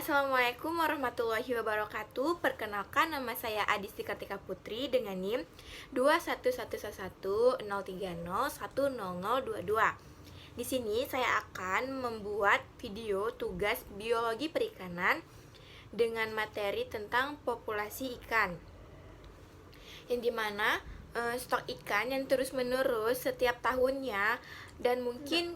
Assalamualaikum warahmatullahi wabarakatuh. Perkenalkan, nama saya Adisti Kartika Putri dengan NIM 2111030100022. Di sini saya akan membuat video tugas biologi perikanan dengan materi tentang populasi ikan. Yang dimana stok ikan yang terus menerus setiap tahunnya, dan mungkin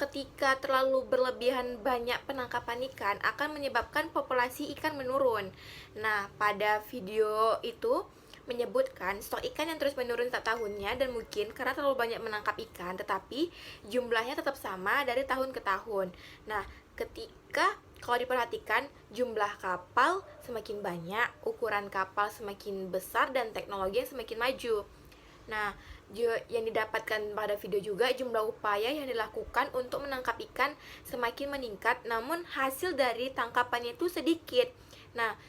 ketika terlalu berlebihan banyak penangkapan ikan akan menyebabkan populasi ikan menurun. Nah, pada video itu menyebutkan stok ikan yang terus menurun setiap tahunnya, dan mungkin karena terlalu banyak menangkap ikan, tetapi jumlahnya tetap sama dari tahun ke tahun. Nah, ketika kalau diperhatikan, jumlah kapal semakin banyak, ukuran kapal semakin besar, dan teknologi yang semakin maju. Nah, yang didapatkan pada video juga, jumlah upaya yang dilakukan untuk menangkap ikan semakin meningkat, namun hasil dari tangkapannya itu sedikit. Nah,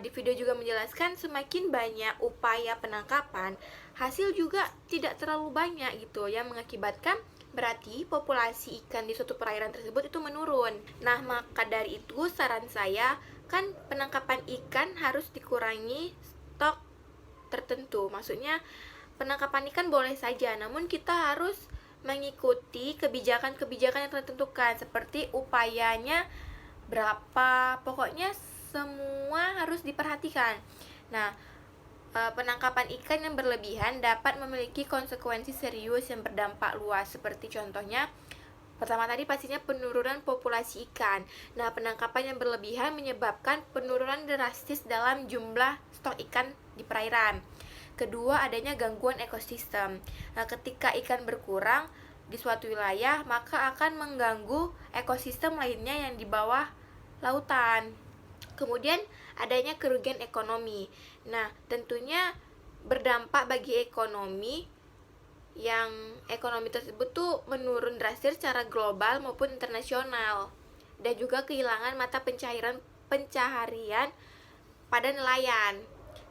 di video juga menjelaskan semakin banyak upaya penangkapan, hasil juga tidak terlalu banyak gitu, yang mengakibatkan berarti populasi ikan di suatu perairan tersebut itu menurun. Nah, maka dari itu saran saya, kan penangkapan ikan harus dikurangi stok tertentu. Maksudnya penangkapan ikan boleh saja, namun kita harus mengikuti kebijakan-kebijakan yang tertentukan, seperti upayanya berapa, pokoknya semua harus diperhatikan. Nah, penangkapan ikan yang berlebihan dapat memiliki konsekuensi serius yang berdampak luas, seperti contohnya pertama tadi pastinya penurunan populasi ikan. Nah, penangkapan yang berlebihan menyebabkan penurunan drastis dalam jumlah stok ikan di perairan. Kedua, adanya gangguan ekosistem. Nah, ketika ikan berkurang di suatu wilayah, maka akan mengganggu ekosistem lainnya yang di bawah lautan. Kemudian, adanya kerugian ekonomi. Nah, tentunya berdampak bagi ekonomi, yang ekonomi tersebut tuh menurun drastis secara global maupun internasional, dan juga kehilangan mata pencaharian pada nelayan.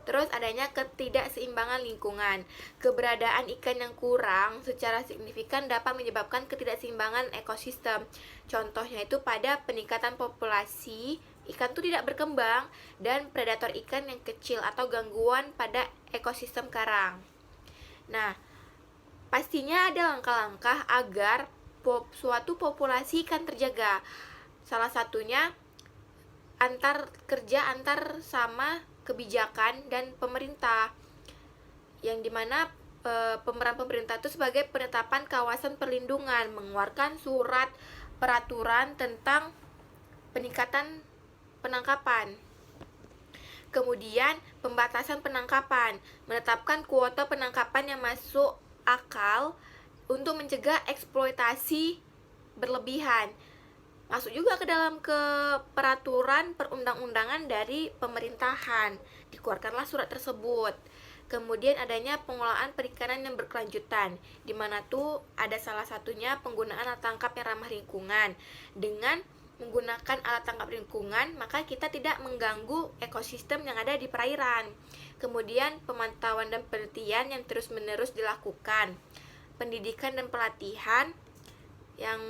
Terus adanya ketidakseimbangan lingkungan. Keberadaan ikan yang kurang secara signifikan dapat menyebabkan ketidakseimbangan ekosistem. Contohnya itu pada peningkatan populasi ikan itu tidak berkembang, dan predator ikan yang kecil atau gangguan pada ekosistem karang. Nah, pastinya ada langkah-langkah agar suatu populasi ikan terjaga. Salah satunya kerja antar sama kebijakan dan pemerintah, yang dimana pemeran pemerintah itu sebagai penetapan kawasan perlindungan, mengeluarkan surat peraturan tentang peningkatan penangkapan. Kemudian pembatasan penangkapan, menetapkan kuota penangkapan yang masuk akal untuk mencegah eksploitasi berlebihan. Masuk juga ke dalam peraturan perundang-undangan dari pemerintahan, dikeluarkanlah surat tersebut. Kemudian adanya pengolahan perikanan yang berkelanjutan, di mana tuh ada salah satunya penggunaan alat tangkap yang ramah lingkungan. Dengan menggunakan alat tangkap lingkungan, maka kita tidak mengganggu ekosistem yang ada di perairan. Kemudian pemantauan dan penelitian yang terus-menerus dilakukan, pendidikan dan pelatihan, yang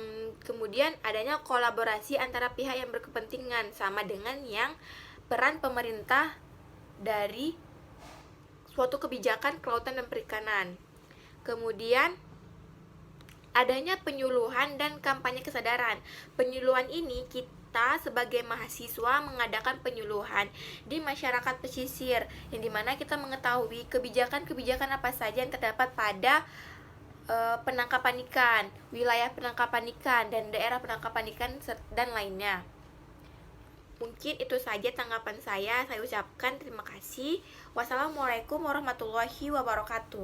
kemudian adanya kolaborasi antara pihak yang berkepentingan, sama dengan yang peran pemerintah dari suatu kebijakan kelautan dan perikanan. Kemudian adanya penyuluhan dan kampanye kesadaran. Penyuluhan ini kita sebagai mahasiswa mengadakan penyuluhan di masyarakat pesisir, yang dimana kita mengetahui kebijakan-kebijakan apa saja yang terdapat pada penangkapan ikan, wilayah penangkapan ikan, dan daerah penangkapan ikan dan lainnya. Mungkin itu saja tanggapan saya ucapkan terima kasih. Wassalamualaikum warahmatullahi wabarakatuh.